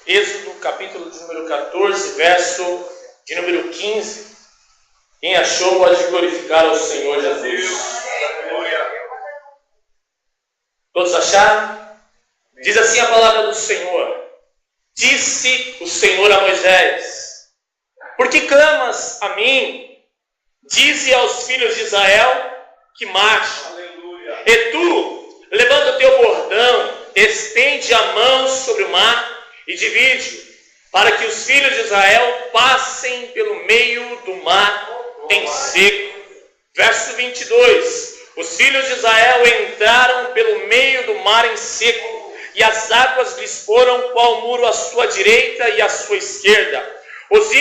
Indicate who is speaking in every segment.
Speaker 1: Êxodo, capítulo de número 14, verso de número 15. Quem achou pode glorificar ao Senhor Jesus. Todos acharam? Diz assim a palavra do Senhor. Disse o Senhor a Moisés: por que clamas a mim? Dize aos filhos de Israel que marchem. E tu, levanta o teu bordão, estende a mão sobre o mar e divide, para que os filhos de Israel passem pelo meio do mar em seco. Verso 22. Os filhos de Israel entraram pelo meio do mar em seco, e as águas lhes foram qual muro à sua direita e à sua esquerda. Os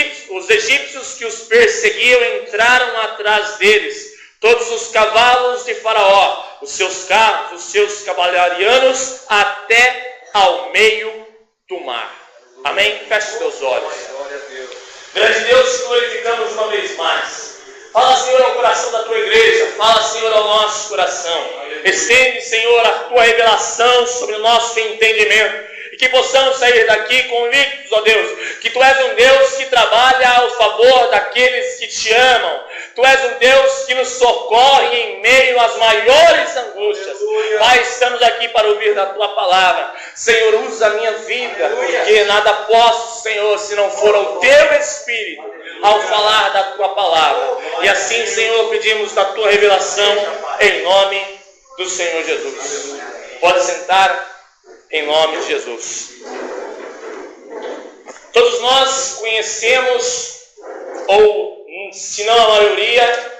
Speaker 1: egípcios que os perseguiam entraram atrás deles, todos os cavalos de Faraó, os seus carros, os seus cavalarianos, até ao meio do mar. Amém? Feche os teus olhos. Grande Deus, glorificamos uma vez mais. Fala, Senhor, ao coração da tua igreja. Fala, Senhor, ao nosso coração. Estende, Senhor, a tua revelação sobre o nosso entendimento. E que possamos sair daqui convictos, ó Deus, que Tu és um Deus que trabalha ao favor daqueles que Te amam. Tu és um Deus que nos socorre em meio às maiores angústias. Pai, estamos aqui para ouvir da Tua palavra. Senhor, usa a minha vida, porque nada posso, Senhor, se não for o Teu Espírito ao falar da Tua palavra. E assim, Senhor, pedimos da Tua revelação em nome do Senhor Jesus. Pode sentar. Em nome de Jesus. Todos nós conhecemos, ou se não a maioria,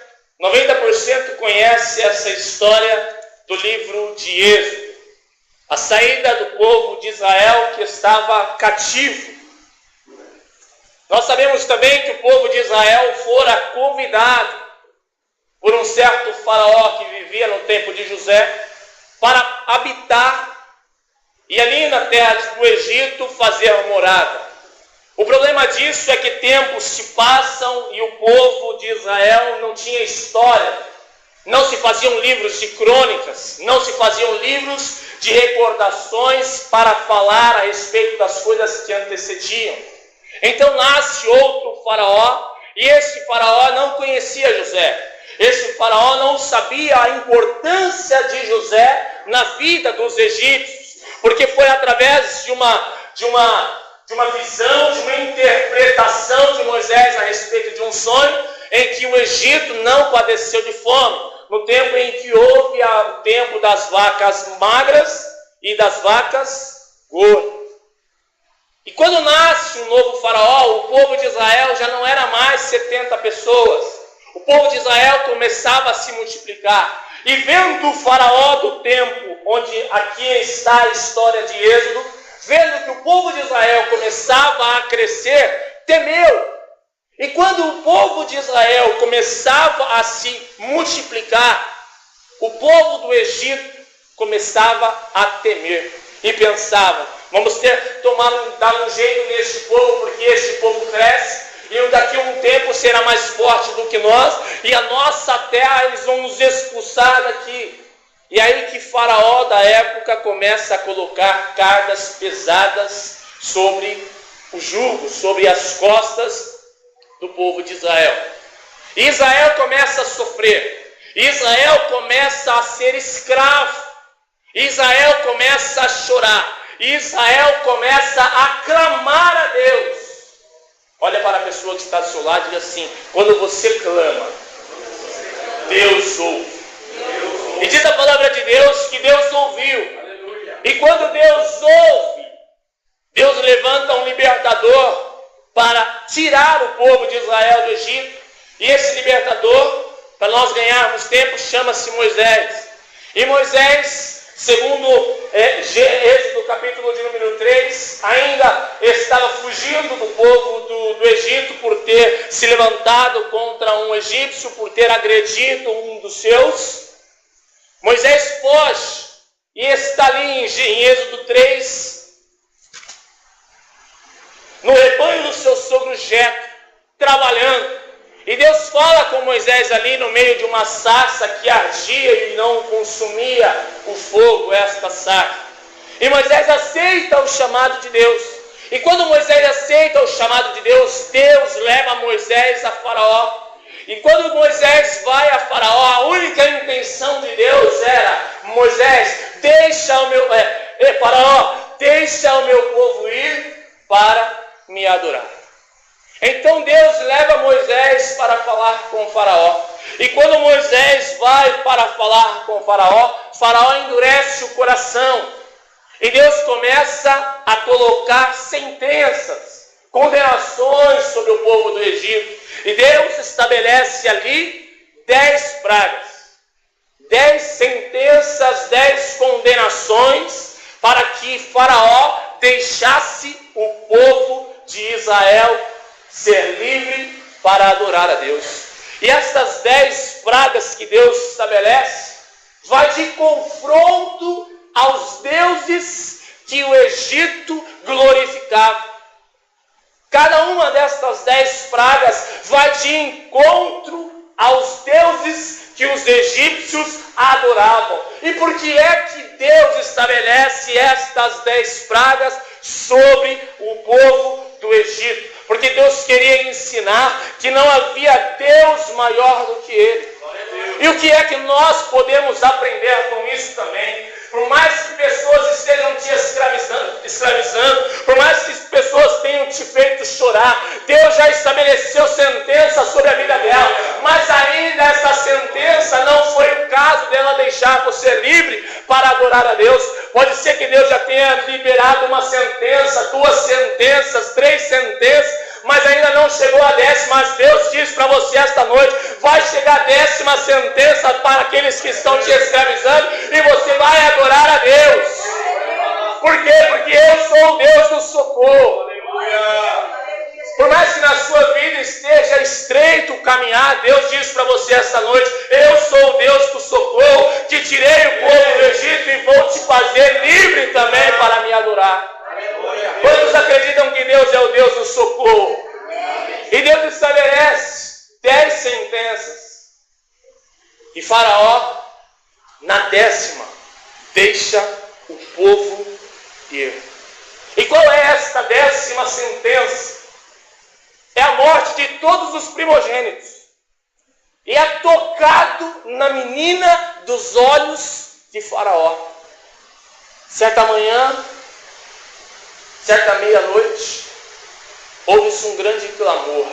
Speaker 1: 90% conhece essa história do livro de Êxodo. A saída do povo de Israel que estava cativo. Nós sabemos também que o povo de Israel fora convidado por um certo faraó que vivia no tempo de José para habitar e ali na terra do Egito fazer a morada. O problema disso é que tempos se passam e o povo de Israel não tinha história. Não se faziam livros de crônicas, não se faziam livros de recordações para falar a respeito das coisas que antecediam. Então nasce outro faraó, e esse faraó não conhecia José. Esse faraó não sabia a importância de José na vida dos egípcios. Porque foi através de uma visão, de uma interpretação de Moisés a respeito de um sonho, em que o Egito não padeceu de fome, no tempo em que houve o tempo das vacas magras e das vacas gordas. E quando nasce um novo faraó, o povo de Israel já não era mais 70 pessoas. O povo de Israel começava a se multiplicar. E vendo o faraó do tempo, onde aqui está a história de Êxodo, vendo que o povo de Israel começava a crescer, temeu. E quando o povo de Israel começava a se multiplicar, o povo do Egito começava a temer. E pensava, vamos dar um jeito neste povo, porque este povo cresce. E daqui a um tempo será mais forte do que nós, e a nossa terra eles vão nos expulsar daqui. E aí que Faraó da época começa a colocar cargas pesadas sobre o jugo, sobre as costas do povo de Israel. E Israel começa a sofrer, Israel começa a ser escravo, Israel começa a chorar, Israel começa a clamar a Deus. Olha para a pessoa que está do seu lado e diz assim: quando você clama, Deus ouve. E diz a palavra de Deus que Deus ouviu. E quando Deus ouve, Deus levanta um libertador para tirar o povo de Israel do Egito. E esse libertador, para nós ganharmos tempo, chama-se Moisés. E Moisés, segundo Êxodo capítulo de número 3, ainda estava fugindo do povo do Egito por ter se levantado contra um egípcio, por ter agredido um dos seus. Moisés foge e está ali em Êxodo 3, no rebanho do seu sogro Jetro, trabalhando. E Deus fala com Moisés ali no meio de uma sarça que ardia e não consumia o fogo, esta sarça. E Moisés aceita o chamado de Deus. E quando Moisés aceita o chamado de Deus, Deus leva Moisés a Faraó. E quando Moisés vai a Faraó, a única intenção de Deus era: Moisés, deixa o meu Faraó, deixa o meu povo ir para me adorar. Então Deus leva Moisés para falar com o Faraó. E quando Moisés vai para falar com o Faraó, Faraó endurece o coração. E Deus começa a colocar sentenças, condenações sobre o povo do Egito. E Deus estabelece ali 10 pragas, 10 sentenças, 10 condenações, para que Faraó deixasse o povo de Israel ser livre para adorar a Deus. E estas 10 pragas que Deus estabelece vai de confronto aos deuses que o Egito glorificava. Cada uma destas 10 pragas vai de encontro aos deuses que os egípcios adoravam. E por que é que Deus estabelece estas 10 pragas sobre o povo do Egito? Porque Deus queria ensinar que não havia Deus maior do que Ele. E o que é que nós podemos aprender com isso também? Por mais que pessoas estejam te escravizando, por mais que pessoas tenham te feito chorar, Deus já estabeleceu sentença sobre a vida dela. Mas ainda essa sentença não foi o caso dela deixar você livre para adorar a Deus. Pode ser que Deus já tenha liberado uma sentença, 2 sentenças, 3 sentenças, mas ainda não chegou a 10ª. Mas Deus diz para você esta noite: vai chegar a 10ª sentença para aqueles que estão te escravizando, e você vai adorar a Deus. Por quê? Porque eu sou o Deus do socorro. Por mais que na sua vida esteja estreito o caminhar, Deus diz para você esta noite: eu sou o Deus do socorro, que tirei o povo do Egito e vou te fazer livre também para me adorar. Quantos acreditam que Deus é o Deus do socorro? E Deus estabelece 10 sentenças. E Faraó, na 10ª, deixa o povo ir. E qual é esta 10ª sentença? É a morte de todos os primogênitos. E é tocado na menina dos olhos de Faraó. Certa manhã, certa meia-noite, ouve-se um grande clamor.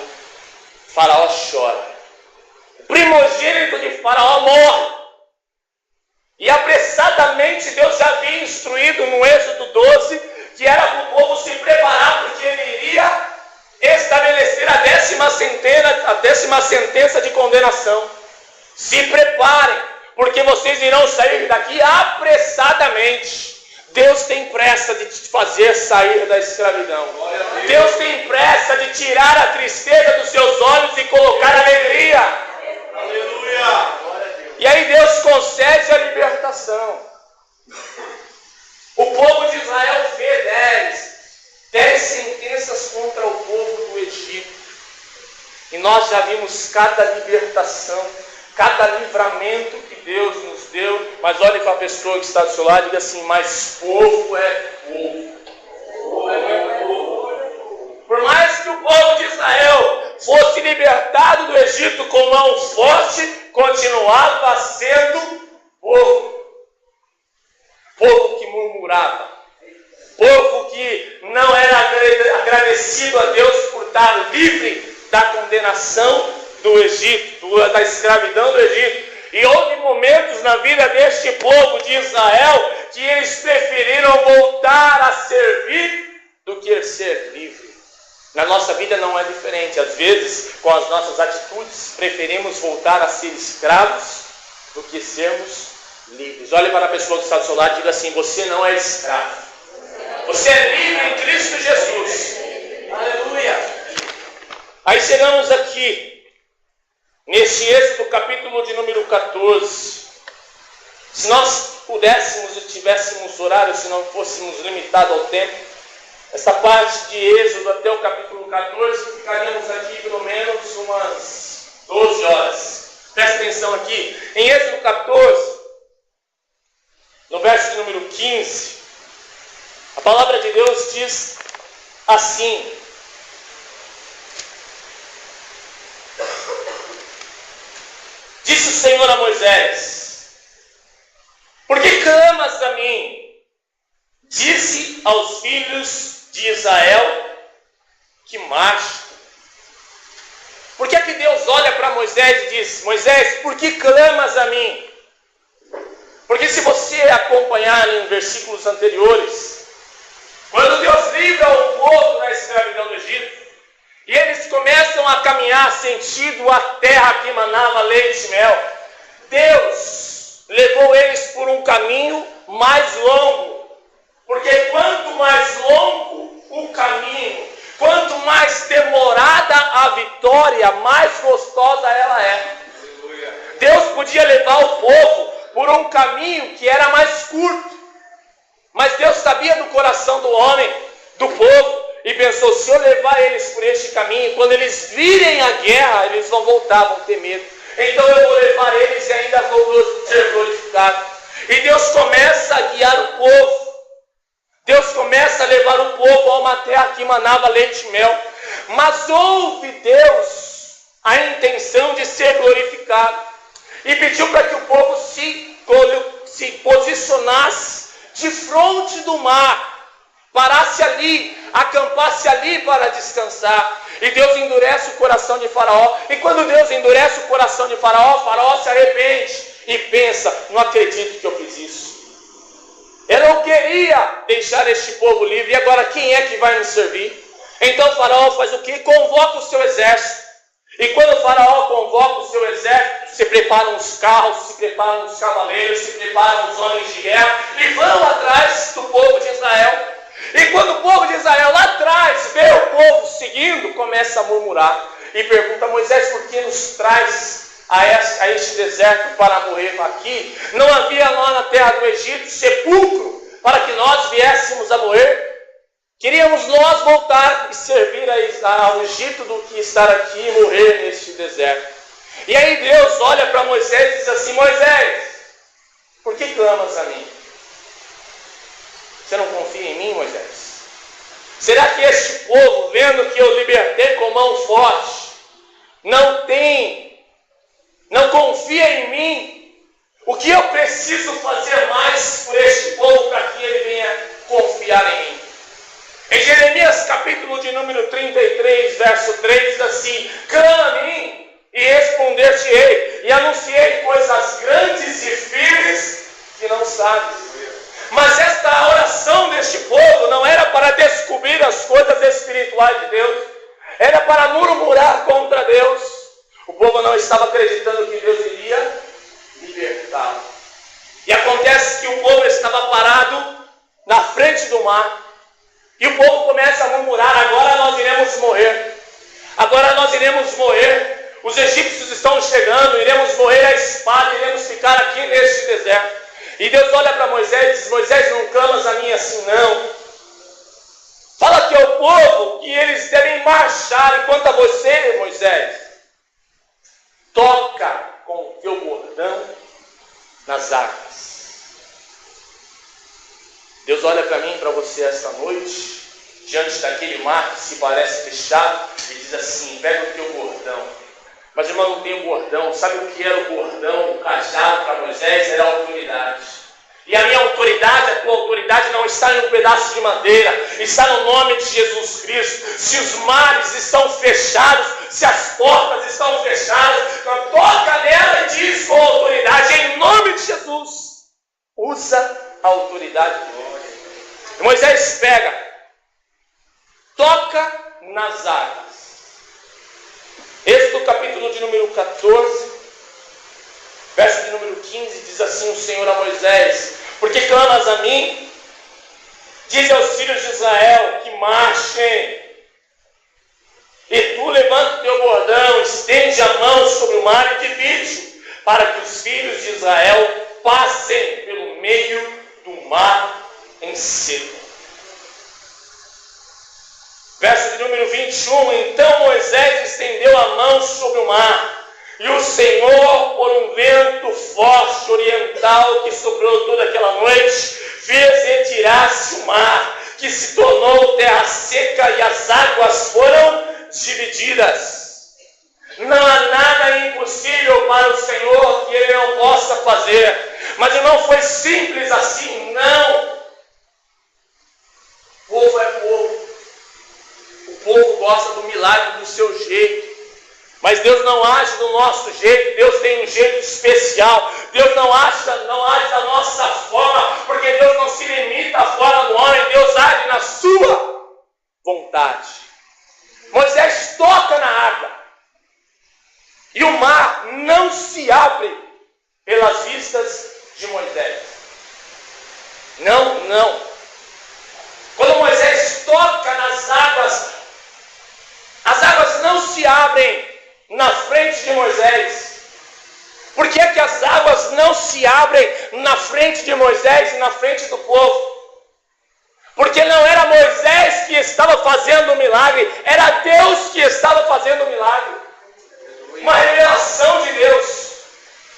Speaker 1: Faraó chora. O primogênito de Faraó morre. E apressadamente Deus já havia instruído no Êxodo 12 que era para o povo se preparar, porque ele iria estabelecer a 10ª sentença de condenação. Se preparem, porque vocês irão sair daqui apressadamente. Deus tem pressa de te fazer sair da escravidão. Deus tem pressa de tirar a tristeza dos seus olhos e colocar alegria. Aleluia! E aí Deus concede a libertação. O povo de Israel vê 10 sentenças contra o povo do Egito. E nós já vimos cada libertação, cada livramento que Deus nos deu. Mas olhe para a pessoa que está do seu lado e diga assim: mas povo é povo. Por mais que o povo de Israel fosse libertado do Egito com mão forte, continuava sendo povo. Povo que murmurava. Povo que não era agradecido a Deus por estar livre da condenação do Egito, da escravidão do Egito. E houve momentos na vida deste povo de Israel que eles preferiram voltar a servir do que ser livre. Na nossa vida não é diferente. Às vezes, com as nossas atitudes, preferimos voltar a ser escravos do que sermos livres. Olhe para a pessoa que está do seu lado e diga assim: você não é escravo. Você é livre em Cristo Jesus. Aleluia. Aí chegamos aqui, nesse Êxodo capítulo de número 14. Se nós pudéssemos e tivéssemos horário, se não fôssemos limitados ao tempo, essa parte de Êxodo até o capítulo 14, ficaríamos aqui pelo menos umas 12 horas. Presta atenção aqui. Em Êxodo 14, no verso de número 15, a palavra de Deus diz assim: disse o Senhor a Moisés: por que clamas a mim? Disse aos filhos de Israel que marchem. Por que é que Deus olha para Moisés e diz: Moisés, por que clamas a mim? Porque se você acompanhar em versículos anteriores, quando Deus livra o povo da escravidão do Egito, e eles começam a caminhar sentido a terra que manava leite e mel, Deus levou eles por um caminho mais longo. Porque quanto mais longo o caminho, quanto mais demorada a vitória, mais gostosa ela é. Deus podia levar o povo por um caminho que era mais curto, mas Deus sabia do coração do homem, do povo, e pensou: se eu levar eles por este caminho, quando eles virem a guerra, eles vão voltar, vão ter medo. Então eu vou levar eles e ainda vou ser glorificado. E Deus começa a guiar o povo. Deus começa a levar o povo a uma terra que manava leite e mel. Mas houve Deus a intenção de ser glorificado. E pediu para que o povo se posicionasse de frente do mar, parasse ali, acampasse ali para descansar. E Deus endurece o coração de Faraó. E quando Deus endurece o coração de Faraó, Faraó se arrepende e pensa: não acredito que eu fiz isso. Eu não queria deixar este povo livre, e agora quem é que vai me servir? Então Faraó faz o quê? Convoca o seu exército. E quando o Faraó convoca o seu exército, se preparam os carros, se preparam os cavaleiros, se preparam os homens de guerra, e vão atrás do povo de Israel. E quando o povo de Israel lá atrás vê o povo seguindo, começa a murmurar e pergunta: Moisés, por que nos traz a este deserto para morrer aqui? Não havia lá na terra do Egito sepulcro para que nós viéssemos a morrer? Queríamos nós voltar e servir ao Egito do que estar aqui e morrer neste deserto. E aí Deus olha para Moisés e diz assim: Moisés, por que clamas a mim? Você não confia em mim, Moisés? Será que este povo, vendo que eu libertei com mão forte, não confia em mim? O que eu preciso fazer mais por este povo para que ele venha confiar em mim? Em Jeremias capítulo de número 33, verso 3, diz assim: clama a mim e responder-te-ei, e anunciei coisas grandes e firmes que não sabes. Mas esta oração deste povo não era para descobrir as coisas espirituais de Deus, era para murmurar contra Deus. O povo não estava acreditando que Deus iria libertá-lo. E acontece que o povo estava parado na frente do mar, e o povo começa a murmurar: agora nós iremos morrer, agora nós iremos morrer, os egípcios estão chegando, iremos morrer à espada, iremos ficar aqui neste deserto. E Deus olha para Moisés e diz: Moisés, não clamas a mim assim não. Fala que é o povo que eles devem marchar, enquanto a você, Moisés, toca com o teu bordão nas águas. Deus olha para mim e para você esta noite, diante daquele mar que se parece fechado, e diz assim: pega o teu bordão. Mas irmão, não tem o bordão. Sabe o que era o bordão, o cajado para Moisés? Era a autoridade. E a minha autoridade, a tua autoridade não está em um pedaço de madeira, está no nome de Jesus Cristo. Se os mares estão fechados, se as portas estão fechadas, toca nela e diz com autoridade: em nome de Jesus. Usa a autoridade de Deus. E Moisés pega, toca nas águas. Êxodo capítulo de número 14, verso de número 15, diz assim o Senhor a Moisés: por que clamas a mim? Diz aos filhos de Israel que marchem. E tu levanta o teu bordão, estende a mão sobre o mar e divide, para que os filhos de Israel passem pelo meio do mar em seco. Verso de número 21, então Moisés estendeu a mão sobre o mar, e o Senhor, por um vento forte oriental que soprou toda aquela noite, fez retirar-se o mar, que se tornou terra seca seca e as águas foram divididas. Não há nada impossível para o Senhor que Ele não possa fazer. Mas não foi simples assim, não. Povo é povo. O povo gosta do milagre do seu jeito. Mas Deus não age do nosso jeito. Deus tem um jeito especial. Deus não age da nossa forma, porque Deus não se limita à forma do homem. Deus age na sua vontade. Moisés toca na água. E o mar não se abre pelas vistas de Moisés. Não. Quando Moisés toca nas águas, as águas não se abrem na frente de Moisés. Por que que as águas não se abrem na frente de Moisés e na frente do povo? Porque não era Moisés que estava fazendo o milagre, era Deus que estava fazendo o milagre. Uma revelação de Deus.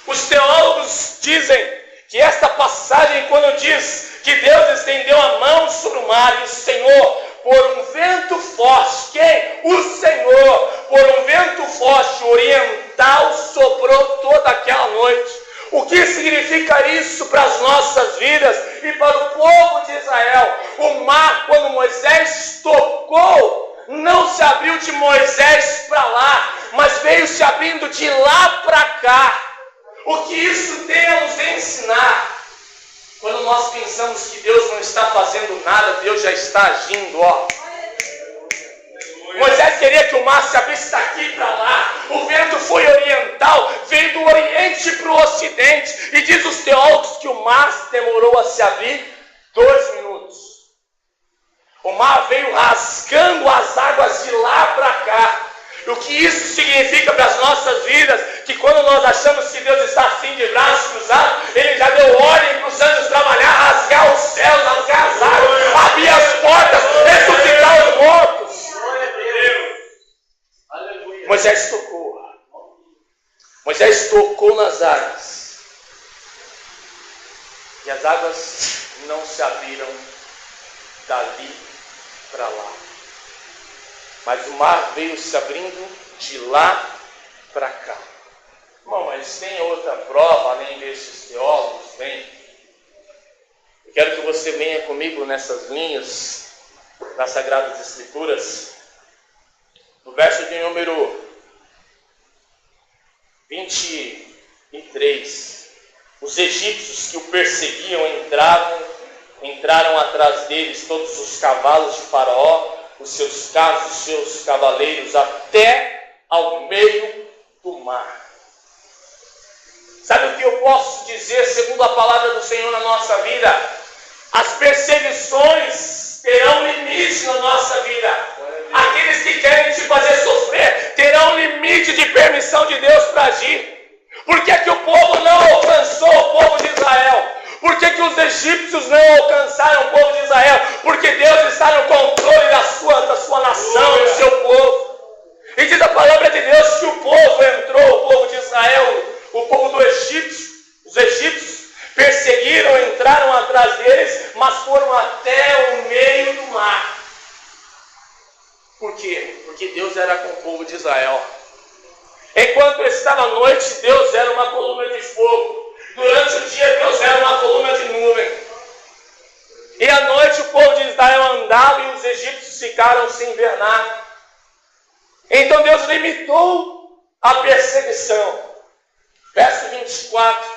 Speaker 1: Os teólogos dizem que esta passagem, quando diz que Deus estendeu a mão sobre o mar e o Senhor, por um vento forte, quem? O Senhor, por um vento forte oriental, soprou toda aquela noite. O que significa isso para as nossas vidas e para o povo de Israel? O mar, quando Moisés tocou, não se abriu de Moisés para lá, mas veio se abrindo de lá para cá. O que isso tem a nos ensinar? Quando nós pensamos que Deus não está fazendo nada, Deus já está agindo, ó. Moisés queria que o mar se abrisse daqui para lá. O vento foi oriental, veio do oriente para o ocidente. E diz os teólogos que o mar demorou a se abrir 2 minutos. O mar veio rasgando as águas de lá para cá. E o que isso significa para as nossas vidas? Que quando nós achamos que Deus está assim de braços cruzados, Ele já deu ordem para os anjos trabalhar, rasgar os céus, rasgar as águas, abrir as portas, ressuscitar os mortos. Moisés tocou. Moisés tocou nas águas. E as águas não se abriram dali para lá. Mas o mar veio se abrindo de lá para cá. Bom, mas tem outra prova além desses teólogos? Tem. Eu quero que você venha comigo nessas linhas das Sagradas Escrituras. No verso de número 23. Os egípcios que o perseguiam entraram atrás deles todos os cavalos de Faraó, os seus carros, os seus cavaleiros, até ao meio do mar. Sabe o que eu posso dizer segundo a palavra do Senhor na nossa vida? As perseguições terão limite na nossa vida. Aqueles que querem te fazer sofrer terão limite de permissão de Deus para agir. Por que que o povo não alcançou o povo de Israel? Por que que os egípcios não alcançaram o povo de Israel? Porque Deus está no controle da sua nação e do seu povo. E diz a palavra de Deus que o povo entrou, o povo de Israel, o povo do Egito, os egípcios perseguiram, entraram atrás deles, mas foram até o meio do mar. Por quê? Porque Deus era com o povo de Israel. Enquanto estava à noite, Deus era uma coluna de fogo. Durante o dia, Deus era uma coluna de nuvem. E à noite, o povo de Israel andava e os egípcios ficaram sem ver nada. Então Deus limitou a perseguição. Verso 24.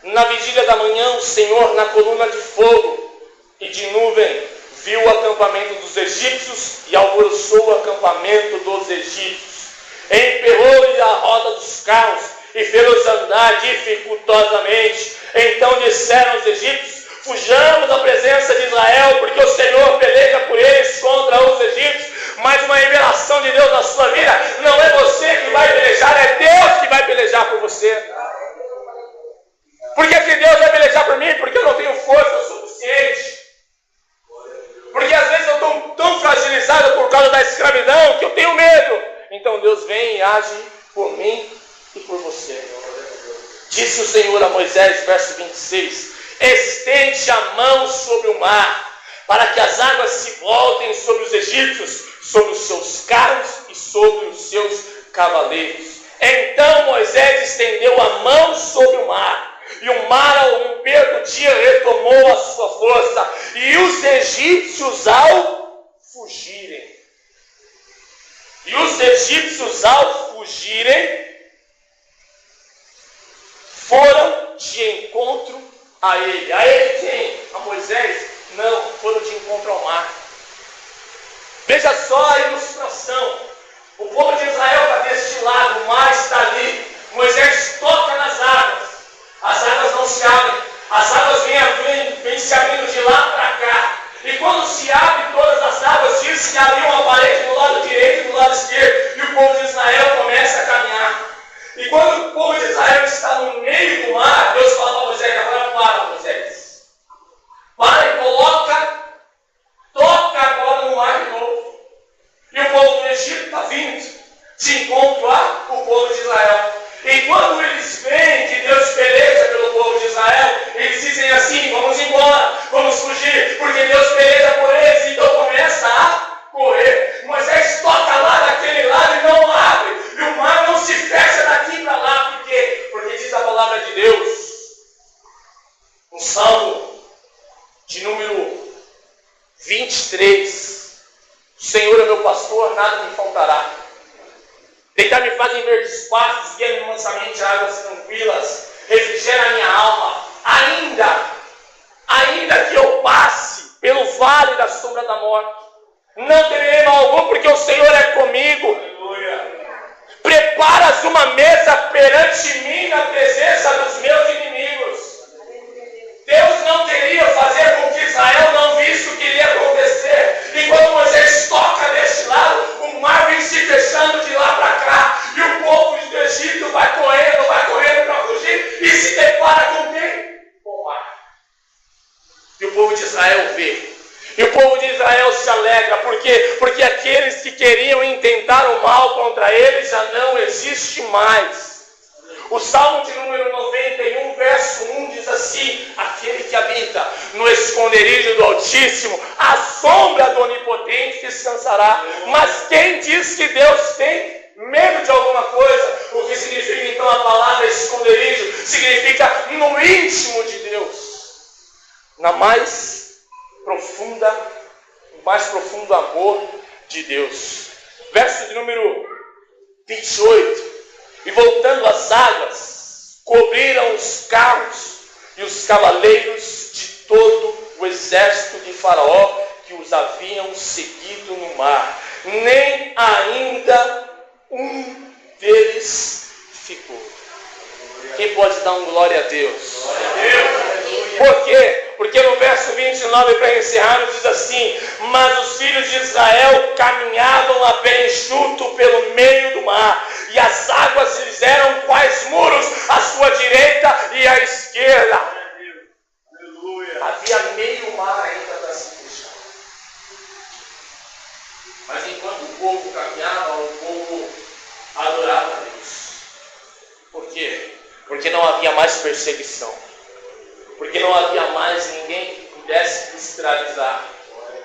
Speaker 1: Na vigília da manhã, o Senhor, na coluna de fogo e de nuvem, viu o acampamento dos egípcios e alvoroçou o acampamento dos egípcios. Emperrou-lhe a roda dos carros e fez-los andar dificultosamente. Então disseram os egípcios: fujamos da presença de Israel, porque o Senhor peleja por eles contra os egípcios. Mas uma revelação de Deus na sua vida: não é você que vai pelejar, é Deus que vai pelejar por você. Por que que Deus vai pelejar por mim? Porque eu não tenho força suficiente. Porque às vezes eu estou tão fragilizado por causa da escravidão que eu tenho medo. Então Deus vem e age por mim e por você. Disse o Senhor a Moisés, verso 26: estende a mão sobre o mar, para que as águas se voltem sobre os egípcios, sobre os seus carros e sobre os seus cavaleiros. Então Moisés estendeu a mão sobre o mar, e o mar, ao romper do dia, retomou a sua força, e os egípcios ao fugirem, foram de encontro a ele. A ele quem? A Moisés? Não, foram de encontro ao mar. Veja só a ilustração. O povo de Israel está deste lado, o mar está ali. Moisés toca nas águas. As águas não se abrem. As águas vêm se abrindo de lá para cá. E quando se abre todas as águas, diz que havia uma parede do lado direito e do lado esquerdo. E o povo de Israel começa a caminhar. E quando o povo de Israel está no meio do mar, Deus fala para Moisés: agora para, Moisés. Para e toca agora no mar de novo. E o povo do Egito está vindo de encontro ao povo de Israel. E quando eles veem que Deus peleja pelo povo de Israel, eles dizem assim: vamos embora, vamos fugir, porque Deus peleja por eles. Então começa a correr. Moisés toca lá daquele lado e não abre. E o mar não se fecha daqui para lá. Por quê? Porque diz a palavra de Deus, no Salmo de número 23, o Senhor é meu pastor, nada me faltará. Deitar-me faz em verdes pastos, guia-me mansamente a águas tranquilas, refrigera a minha alma. Ainda que eu passe pelo vale da sombra da morte, não temerei mal algum, porque o Senhor é comigo. Aleluia. Preparas uma mesa perante mim na presença dos meus inimigos. Deus não queria fazer com que Israel não visse o que iria acontecer. E quando Moisés toca deste lado, o mar vem se fechando de lá para cá. E o povo do Egito vai correndo para fugir. E se depara com quem? Com o mar. E o povo de Israel vê. E o povo de Israel se alegra. Por quê? Porque aqueles que queriam intentar o mal contra ele já não existe mais. O Salmo de número 91, verso 1 diz assim: aquele que habita no esconderijo do Altíssimo, à sombra do Onipotente descansará. Mas quem diz que Deus tem medo de alguma coisa? O que significa então a palavra esconderijo? Significa no íntimo de Deus, no mais profundo amor de Deus. Verso de número 28. E voltando as águas, cobriram os carros e os cavaleiros de todo o exército de Faraó que os haviam seguido no mar. Nem ainda um deles ficou. Quem pode dar um glória a Deus? Glória a Deus. Por quê? Porque no verso 29, para encerrarmos, diz assim: mas os filhos de Israel caminhavam a pé enxuto pelo meio do mar, e as águas lhes eram quais muros à sua direita e à esquerda. Aleluia. Havia meio mar ainda para se fechar. Mas enquanto o povo caminhava, o povo adorava a Deus. Por quê? Porque não havia mais perseguição. Porque não havia mais ninguém que pudesse escravizar.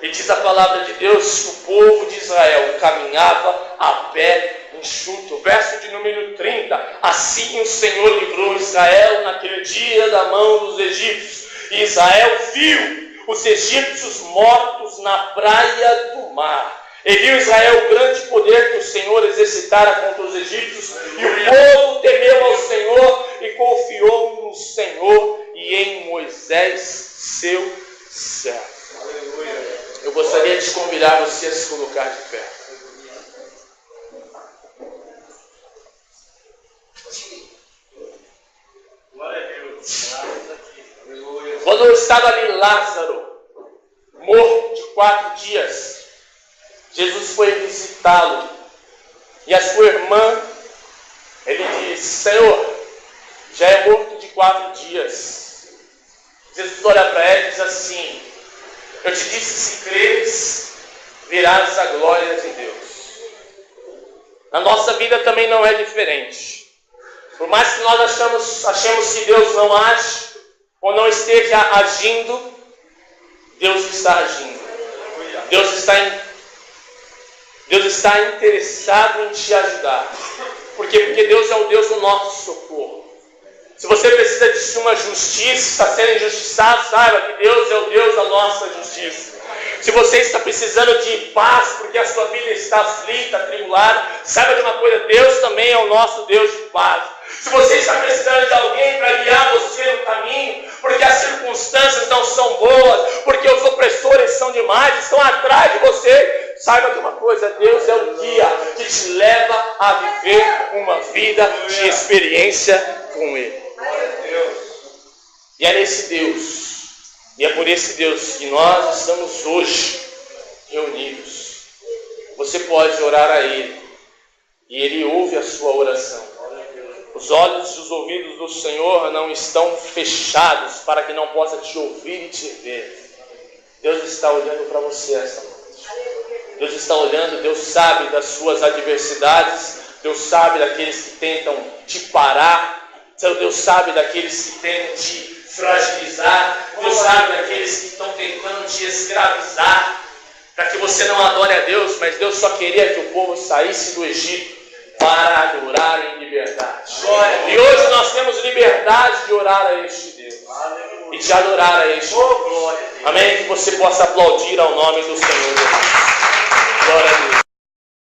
Speaker 1: E diz a palavra de Deus que o povo de Israel caminhava a pé enxuto. Verso de número 30. Assim o Senhor livrou Israel naquele dia da mão dos egípcios. E Israel viu os egípcios mortos na praia do mar. E viu Israel o grande poder que o Senhor exercitara contra os egípcios. E o povo temeu ao Senhor e confiou no Senhor e em Moisés, seu servo. Aleluia. Eu gostaria de convidar você a se colocar de pé. Quando estava ali Lázaro, morto de 4 dias, Jesus foi visitá-lo. E a sua irmã, ele disse: Senhor, já é morto de 4 dias. Jesus olha para ela e diz assim: eu te disse, se creres, verás a glória de Deus. Na nossa vida também não é diferente. Por mais que nós achemos que Deus não age, ou não esteja agindo, Deus está agindo. Deus está interessado em te ajudar. Por quê? Porque Deus é o Deus do nosso socorro. Se você precisa de uma justiça, ser injustiçado, saiba que Deus é o Deus da nossa justiça. Se você está precisando de paz, porque a sua vida está aflita, atribulada, saiba de uma coisa, Deus também é o nosso Deus de paz. Se você está precisando de alguém para guiar você no caminho, porque as circunstâncias não são boas, porque os opressores são demais, estão atrás de você, saiba de uma coisa, Deus é o guia que te leva a viver uma vida de experiência com Ele. E é nesse Deus, e é por esse Deus que nós estamos hoje reunidos. Você pode orar a Ele, e Ele ouve a sua oração. Os olhos e os ouvidos do Senhor não estão fechados para que não possa te ouvir e te ver. Deus está olhando para você esta noite. Deus está olhando, Deus sabe das suas adversidades, Deus sabe daqueles que tentam te parar, Deus sabe daqueles que tentam te fragilizar, Deus sabe daqueles que estão tentando te escravizar, para que você não adore a Deus, mas Deus só queria que o povo saísse do Egito para adorar em liberdade. E hoje nós temos liberdade de orar a este Deus e de adorar a este Deus. Amém? Que você possa aplaudir ao nome do Senhor Jesus. Glória a Deus.